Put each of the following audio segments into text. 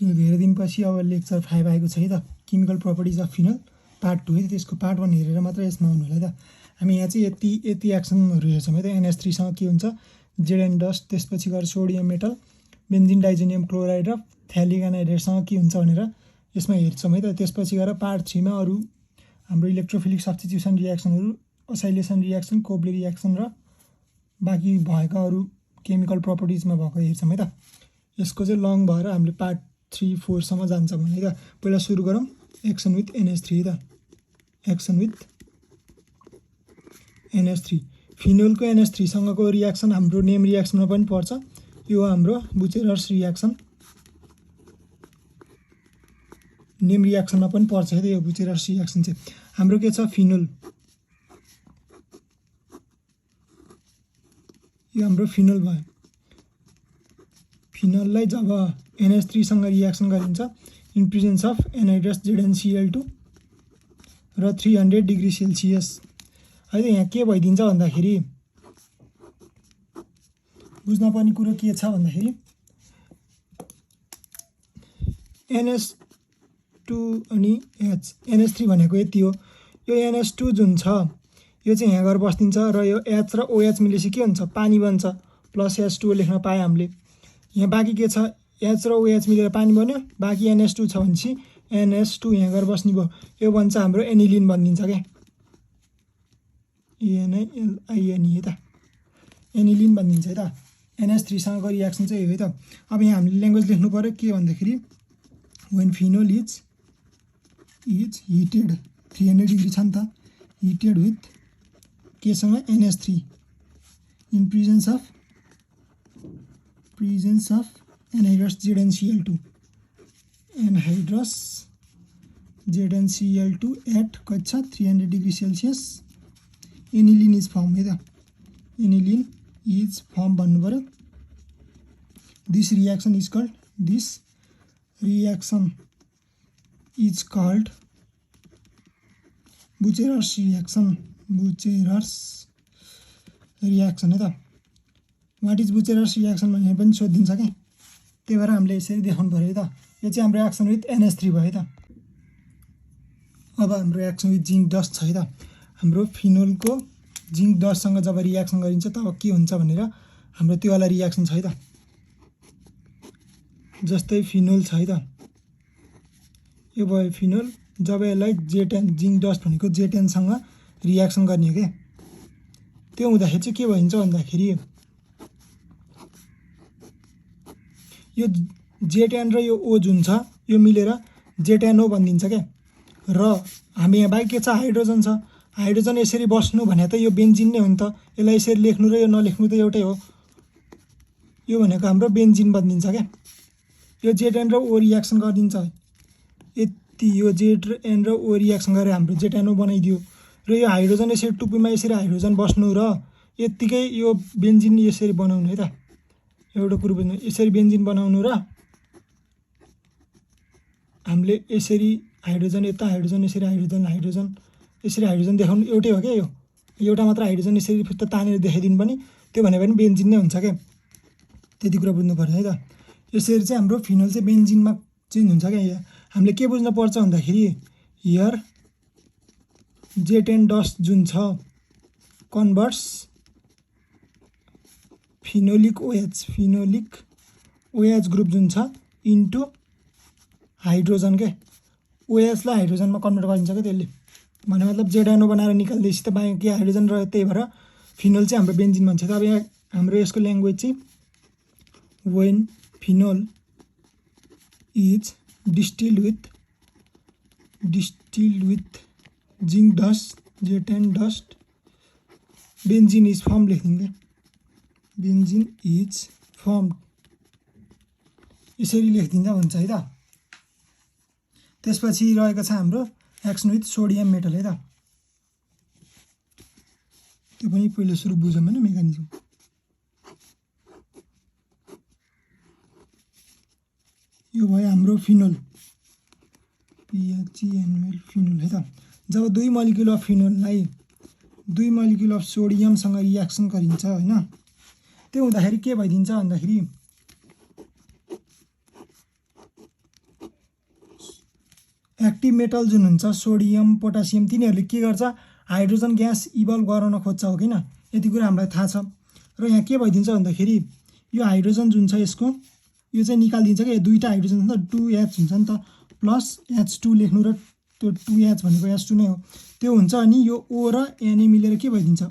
So धेरै दिनपछि अब लेक्चर 5 आएको छ है त, chemical properties of phenol part 2 है। त्यसको पार्ट 1 हेरेर मात्र यसमा आउनु होला है त। हामी यहाँ चाहिँ यति एक्सनहरू हेर्छौँ है त। NH3 सँग के हुन्छ, जेड डस्ट, त्यसपछि गएर सोडियम मेटल, बेन्जिन डाइजेनियम क्लोराइड र थ्यालिक एनाइड्रेटसँग के हुन्छ भनेर यसमा हेर्छौँ है त। त्यसपछि गएर पार्ट 3 मा अरू हाम्रो इलेक्ट्रोफिलिक सब्स्टिट्युसन रियाक्सनहरू, असाइलेसन रियाक्सन, कोब्ले रियाक्सन र बाँकी भएका अरू केमिकल प्रपर्टिजमा भएको हेर्छौँ है त। यसको चाहिँ लङ भएर हामीले पार्ट 3, 4 सम्म जान्छ भने है त। पहिला सुरु गरौँ एक्सन विथ NH3 है त। एक्सन विथ NH3, फिनोलको NH3 सँगको रियाक्सन हाम्रो नेम रियाक्सनमा पनि पर्छ। यो हाम्रो बुचेरर्स रियाक्सन, नेम रियाक्सनमा पनि पर्छ है त। यो बुचेरर्स रियाक्सन चाहिँ हाम्रो के छ, फिनोल, यो हाम्रो फिनोल भयो। फिनोललाई जब NH3 सँग रियाक्सन गरिन्छ in presence of anhydrous ZnCl2 र 300 डिग्री सेल्सियस है त। यहाँ के भइदिन्छ भन्दाखेरि बुझ्नुपर्ने कुरो के छ भन्दाखेरि NH2 अनि H, NH3 भनेको यति हो। यो NH2 जुन छ यो चाहिँ यहाँ गएर बस्दिन्छ र यो H र OH मिलेपछि के हुन्छ, पानी बन्छ। प्लस H2 लेख्न पाएँ हामीले। यहाँ बाँकी के छ, H र OH मिलेर पानी बन्यो, बाँकी NH2 छ भनेपछि NH2 यहाँ गएर बस्ने भयो। यो बन्छ हाम्रो एनिलिन बनिदिन्छ क्या, ANILINE है त, एनिलिन बनिदिन्छ है त। NH3 सँगको रियाक्सन चाहिँ हो है त। अब यहाँ हामीले ल्याङ्ग्वेज लेख्नु पर्यो के भन्दाखेरि when phenol is heated, 300 degree छ नि त, हिटेड विथ केसँग, NH3 in presence of anhydrous ZnCl2, anhydrous ZnCl2 at कति छ, 300 degree Celsius, aniline is form है त। एनिलिन इज फर्म भन्नु पर्यो। This reaction is called Bucherer's reaction है त। वाट इज बुचेरर्स रियाक्सन भनेर पनि सोधिदिन्छ क्या, त्यही भएर हामीले यसरी देखाउनु पऱ्यो है त। यो चाहिँ हाम्रो रियाक्सन विथ NH3 भयो है त। अब हाम्रो रियाक्सन विथ जिङ्क डस्ट छ है त। हाम्रो फिनोलको जिङ्क डस्टसँग जब रियाक्सन गरिन्छ तब के हुन्छ भनेर हाम्रो त्यो वाला रियाक्सन छ है त। जस्तै फिनोल छ है त, यो भयो फिनोल। जब यसलाई जिङ्क डस्ट भनेको Z10सँग रियाक्सन गर्ने हो क्या, त्यो हुँदाखेरि चाहिँ के भइन्छ भन्दाखेरि यो Z10 र यो O जुन छ यो मिलेर Z10O बनिदिन्छ क्या। र हामी यहाँ बाइक के छ, हाइड्रोजन छ। हाइड्रोजन यसरी बस्नु भने त यो बेन्जिन नै हो नि त। यसलाई यसरी लेख्नु र यो नलेख्नु त एउटै हो। यो भनेको हाम्रो बेन्जिन बनिदिन्छ क्या। यो Z10 र O रियाक्सन गरिदिन्छ यति, यो Z10 र O रियाक्सन गरेर हाम्रो Z10O बनाइदियो। र यो हाइड्रोजन यसरी टुप्पीमा यसरी हाइड्रोजन बस्नु र यत्तिकै यो बेन्जिन यसरी बनाउनु है त। एउटा कुरो बुझ्नु, यसरी बेन्जिन बनाउनु र हामीले यसरी हाइड्रोजन यता, हाइड्रोजन यसरी, यसरी हाइड्रोजन देखाउनु एउटै हो क्या। यो एउटा मात्र हाइड्रोजन यसरी फिर्ता तानेर देखाइदिनु पनि त्यो भने पनि बेन्जिन नै हुन्छ क्या। त्यति कुरा बुझ्नु पर्छ है त। यसरी चाहिँ हाम्रो फिनोल चाहिँ बेन्जिनमा चेन्ज हुन्छ क्या। यहाँ हामीले के बुझ्नु पर्छ भन्दाखेरि हियर Z10 डस्ट जुन छ कन्भर्ट्स फिनोलिक OH ग्रुप जुन छ इन्टु हाइड्रोजन के, OH लाई हाइड्रोजनमा कन्भर्ट गरिन्छ क्या त्यसले। भने मतलब Z10O बनाएर निकाल्दैछ त बाँकी हाइड्रोजन र त्यही भएर फिनोल चाहिँ हाम्रो बेन्जिन भन्छ। अब यहाँ हाम्रो यसको ल्याङ्ग्वेज चाहिँ when phenol is distilled with zinc dust, Z10 dust, benzene is form लेखिदिउँ क्या, बेन्जिन इज फर्म यसरी लेखिदिँदा हुन्छ है त। त्यसपछि रहेको छ हाम्रो एक्सन विथ सोडियम मेटल है त। त्यो पनि पहिलो सुरु बुझौँ होइन मेकानिजम। यो भयो हाम्रो फिनोल, PHNOL फिनोल है त। जब 2 मोलिक्युल अफ फिनोललाई 2 मोलिक्युल अफ सोडियमसँग रियाक्सन गरिन्छ होइन, त्यो हुँदाखेरि के भइदिन्छ भन्दाखेरि एक्टिभ मेटल जुन हुन्छ सोडियम पोटासियम तिनीहरूले के गर्छ हाइड्रोजन ग्यास इभल्भ गराउन खोज्छ हो किन यति कुरा हामीलाई थाहा छ र यहाँ के भइदिन्छ भन्दाखेरि यो हाइड्रोजन जुन छ यसको यो चाहिँ निकालिदिन्छ क्या दुईटा हाइड्रोजन छ नि त 2H हुन्छ नि त प्लस H2 लेख्नु र त्यो 2H भनेको H2 नै हो त्यो हुन्छ अनि यो O र Na मिलेर के भइदिन्छ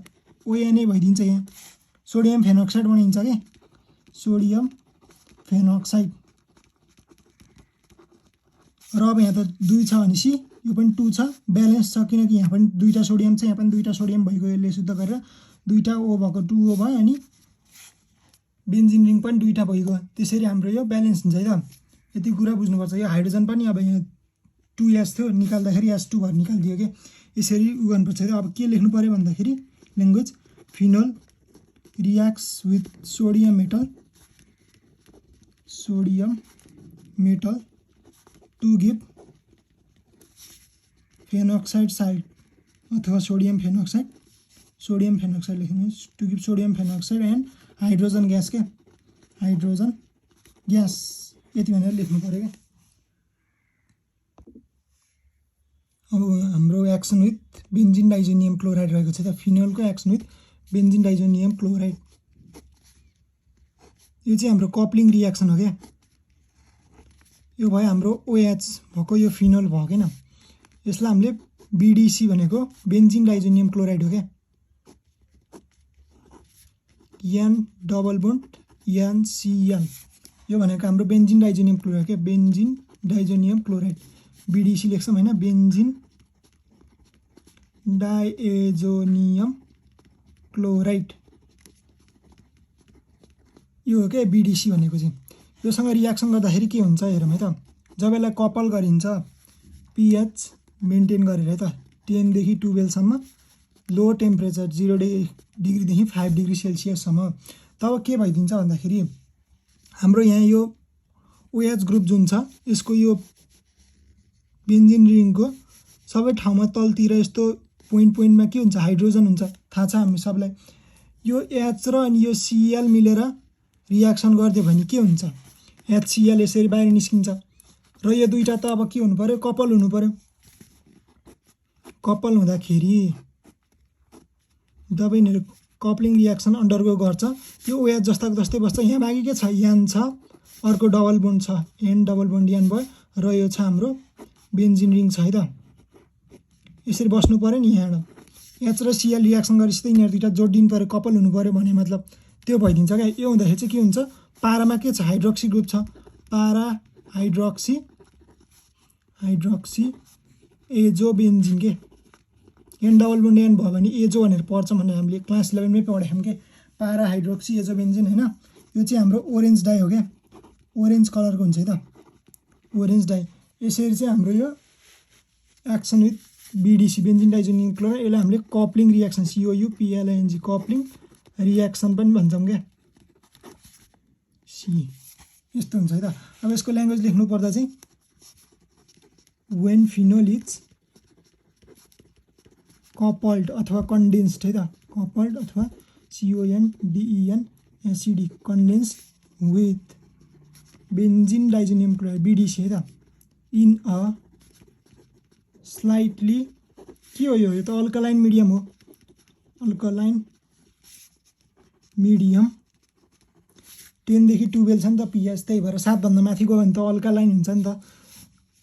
ONA भइदिन्छ यहाँ सोडियम फेनोक्साइड बनिन्छ के सोडियम फेनोक्साइड र अब यहाँ त 2 छ भनेपछि यो पनि 2 छ ब्यालेन्स छ किनकि यहाँ पनि दुईटा सोडियम छ यहाँ पनि दुईटा सोडियम भएको यसले शुद्ध गरेर दुईटा O भएको 2O भयो अनि बेन्जिन रिङ पनि दुईटा भइगयो त्यसरी हाम्रो यो ब्यालेन्स हुन्छ है त यति कुरा बुझ्नुपर्छ यो हाइड्रोजन पनि अब यहाँ 2H थियो निकाल्दाखेरि H2 भएर निकालिदियो के यसरी उ गर्नुपर्छ अब के लेख्नु पर्यो भन्दाखेरि language phenol reacts with sodium metal to give phenoxide side अथवा सोडियम फेनोक्साइड लेख्नुहोस् to give sodium phenoxide and hydrogen gas के हाइड्रोजन ग्यास यति भनेर लेख्नु पर्यो क्या अब हाम्रो action with benzene diazonium chloride रहेको छ त फिनोलको action with benzene diazonium chloride यो चाहिँ हाम्रो कपलिङ रियाक्सन हो क्या यो भयो हाम्रो OH भएको यो फिनोल भयो किन यसलाई हामीले BDC भनेको बेन्जिन डाइजोनियम क्लोराइड हो क्या N डबल बोन्ड NCl यो भनेको हाम्रो बेन्जिन डाइजोनियम क्लोराइड क्या बेन्जिन डाइजोनियम क्लोराइड BDC लेख्छौँ हैन बेन्जिन डाइजोनियम क्लोराइड यो हो क्या BDC भनेको चाहिँ योसँग रियाक्सन गर्दाखेरि के हुन्छ हेरौँ है त जब यसलाई कपल गरिन्छ pH मेन्टेन गरेर है त 10 देखि 12 सम्म लो टेम्परेचर 0 डिग्रीदेखि 5 डिग्री सेल्सियससम्म तब के भइदिन्छ भन्दाखेरि हाम्रो यहाँ यो OH ग्रुप जुन छ यसको यो बेन्जिन रिङको सबै ठाउँमा तलतिर यस्तो पोइन्टमा के हुन्छ हाइड्रोजन हुन्छ थाहा छ हामी सबलाई यो H र अनि यो Cl मिलेर रियाक्सन गरिदियो भने के हुन्छ HCl यसरी बाहिर निस्किन्छ र यो दुईटा त अब के हुनु पर्यो कपल हुनु पर्यो कपल हुँदाखेरि जब यिनीहरू कपलिङ रियाक्सन अन्डरगो गर्छ यो OH जस्ताको जस्तै बस्छ यहाँ बाँकी के छ N छ अर्को डबल बोन्ड छ N डबल बोन्ड N भयो र यो छ हाम्रो बेन्जिन रिङ छ है त यसरी बस्नु पर्यो नि यहाँ H र Cl रियाक्सन गरेपछि त यिनीहरू दुईटा जोडिनु पर्यो कपल हुनु पर्यो भन्ने मतलब त्यो भइदिन्छ क्या यो हुँदाखेरि चाहिँ के हुन्छ पारामा के छ हाइड्रोक्सी ग्रुप छ पारा हाइड्रोक्सी एजो बेन्जिन के N डबल बोन्ड N भयो भने एजो भनेर पढ्छ भने हामीले क्लास 11 मै पढेछौँ के पारा हाइड्रोक्सी एजो बेन्जिन हैन यो चाहिँ हाम्रो ओरेन्ज डाई हो क्या ओरेन्ज कलरको हुन्छ है त ओरेन्ज डाई यसरी चाहिँ हाम्रो यो action with BDC benzene diazonium chloride यसलाई हामीले कपलिङ रियाक्सन COU-PLING कपलिङ रियाक्सन पनि भन्छौँ क्या सी यस्तो हुन्छ है त अब यसको ल्याङ्ग्वेज लेख्नु पर्दा चाहिँ when phenol is coupled अथवा condensed है त coupled अथवा CONDENSED condensed with benzene diazonium chloride BDC है त in a slightly के हो यो त अल्कलाइन मिडियम हो अल्कलाइन मिडियम 10 देखि 12 छ नि त pH त्यही भएर 7 भन्दा माथि गयो भने त अल्कलाइन हुन्छ नि त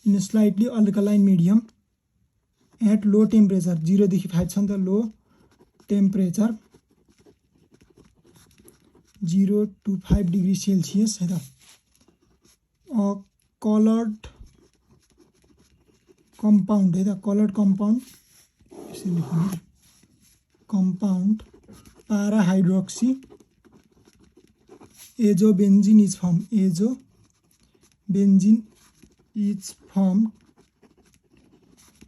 in slightly alkaline medium at low temperature 0 देखि 5 छ नि त low temperature 0 to 5 degree celsius है त कलर्ड कम्पाउन्ड है त कलर्ड कम्पाउन्ड यसरी लेख्नु कम्पाउन्ड पारा hydroxy azo benzene is form azo benzene is formed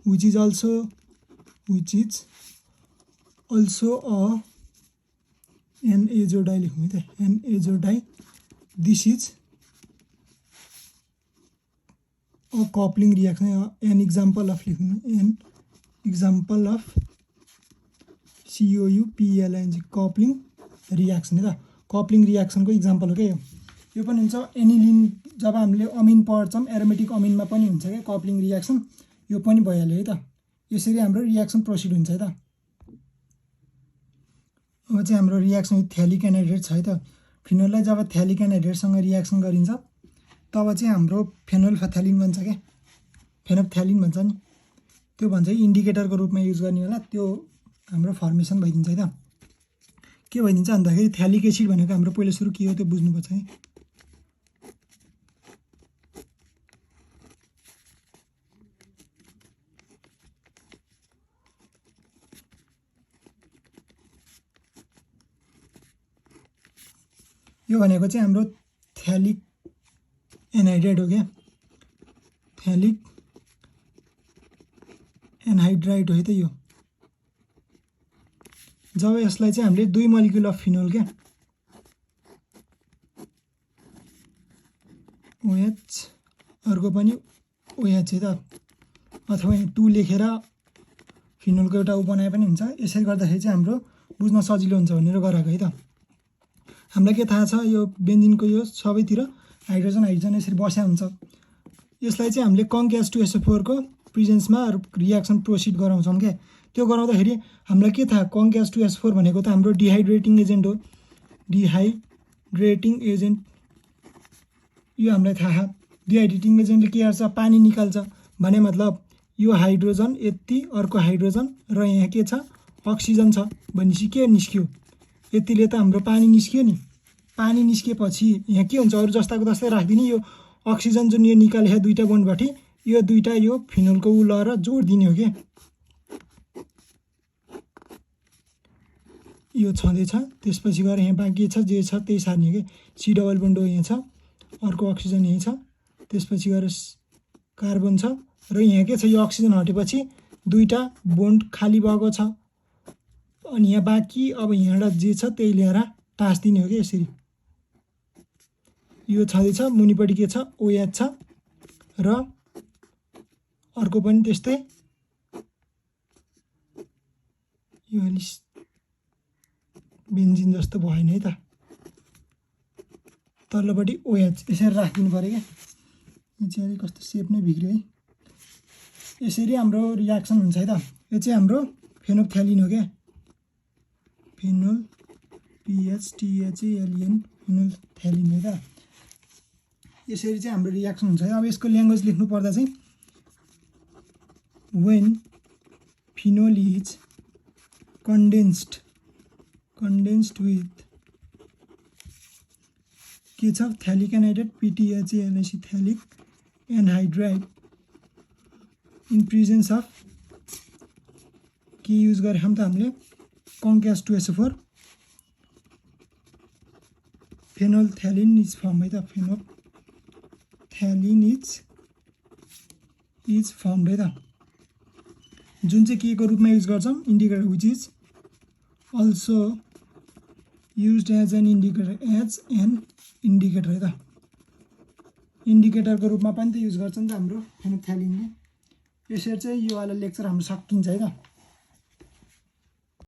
which is also a an azodie लेख्नु है त an azodie this is a coupling reaction an example of लेख्नु an example of COU-PLING coupling reaction है त कपलिङ रियाक्सनको example हो क्या यो पनि हुन्छ एनिलिन जब हामीले अमिन पढ्छौँ एरोमेटिक अमिनमा पनि हुन्छ क्या कपलिङ रियाक्सन यो पनि भइहाल्यो है त। यसरी हाम्रो रियाक्सन प्रोसिड हुन्छ है त। अब चाहिँ हाम्रो रियाक्सन थ्यालिक एनहाइड्रेट छ है त। फिनोललाई जब थ्यालिक एनहाइड्रेटसँग रियाक्सन गरिन्छ तब चाहिँ हाम्रो फेनोल्फथ्यालिन बन्छ क्या, फेनोप्थ्यालिन भन्छ नि, त्यो भन्छ इन्डिकेटरको रूपमा युज गर्ने होला, त्यो हाम्रो फर्मेसन भइदिन्छ है त। के भइदिन्छ भन्दाखेरि थ्यालिक एसिड भनेको हाम्रो पहिला सुरु के हो त्यो बुझ्नुपर्छ है। यो भनेको चाहिँ हाम्रो थ्यालिक एनहाइड्राइड हो क्या, थ्यालिक एनहाइड्राइड हो है त यो। जब यसलाई चाहिँ हामीले 2 मोलिक्युल अफ फिनोल क्या OH अर्को पनि OH है त, अथवा 2 लेखेर फिनोलको एउटा बनाए पनि हुन्छ। यसरी गर्दाखेरि चाहिँ हाम्रो बुझ्न सजिलो हुन्छ भनेर गराएको है त। हामीलाई के थाहा छ, यो बेन्जिनको यो सबैतिर हाइड्रोजन हाइड्रोजन यसरी बस्या हुन्छ। यसलाई चाहिँ हामीले कङ्क्यास2SO4 को प्रेजेन्समा रियाक्सन प्रोसिड गराउँछौँ क्या। त्यो गराउँदाखेरि हामीलाई के थाहा, कङ्क्यास2SO4 भनेको त हाम्रो डिहाइड्रेटिङ एजेन्ट हो, डिहाइड्रेटिङ एजेन्ट। यो हामीलाई थाहा, डिहाइड्रेटिङ एजेन्टले के गर्छ, पानी निकाल्छ भने मतलब यो हाइड्रोजन यति, अर्को हाइड्रोजन र यहाँ के छ, अक्सिजन छ भनेपछि के निस्क्यो, यतिले त हाम्रो पानी निस्क्यो नि। पानी निस्केपछि यहाँ के हुन्छ, अरू जस्ताको जस्तै राखिदिने, यो अक्सिजन जुन यो निकाले दुईटा बोन्डबाट यो दुईटा यो फिनोलको उ लएर जोडिदिने हो क्या। यो छँदैछ, त्यसपछि गएर यहाँ बाँकी छ जे छ त्यही सार्ने हो कि। C डबल बोन्ड यहाँ छ, अर्को अक्सिजन यही छ, त्यसपछि गएर कार्बन छ र यहाँ के छ, यो अक्सिजन हटेपछि दुईटा बोन्ड खाली भएको छ। अनि यहाँ बाँकी अब यहाँबाट जे छ त्यही ल्याएर टाँसिदिने हो कि यसरी। यो छँदैछ, मुनिपट्टि के छ, OH छ र अर्को पनि त्यस्तै। यो अलि बेन्जिन जस्तो भएन है त, तल्लोपट्टि OH यसरी राखिदिनु पऱ्यो क्या। यो चाहिँ अलिक कस्तो सेप नै बिग्रियो है। यसरी हाम्रो रियाक्सन हुन्छ है त। यो चाहिँ हाम्रो फेनोप्थ्यालिन हो क्या, फेनोल PHTHALEN फेनोल्फथ्यालिन है त। यसरी चाहिँ हाम्रो रियाक्सन हुन्छ है। अब यसको ल्याङ्ग्वेज लेख्नु पर्दा चाहिँ when phenol is condensed with के छ, phthalic anhydride PTHALC phthalic anhydride in presence of के युज गरेको छौँ त हामीले, कङ्क्यास2SO4 फेनोल्फथ्यालिन इज फर्म है त, फेनोल्फथ्यालिन इज फर्म है त। जुन चाहिँ के को रूपमा युज गर्छौँ, indicator, which is also used as an indicator है त। इन्डिकेटरको रूपमा पनि त युज गर्छ नि त हाम्रो फेनोप्थ्यालिनले। यसरी चाहिँ यो वाला लेक्चर हाम्रो सकिन्छ है त।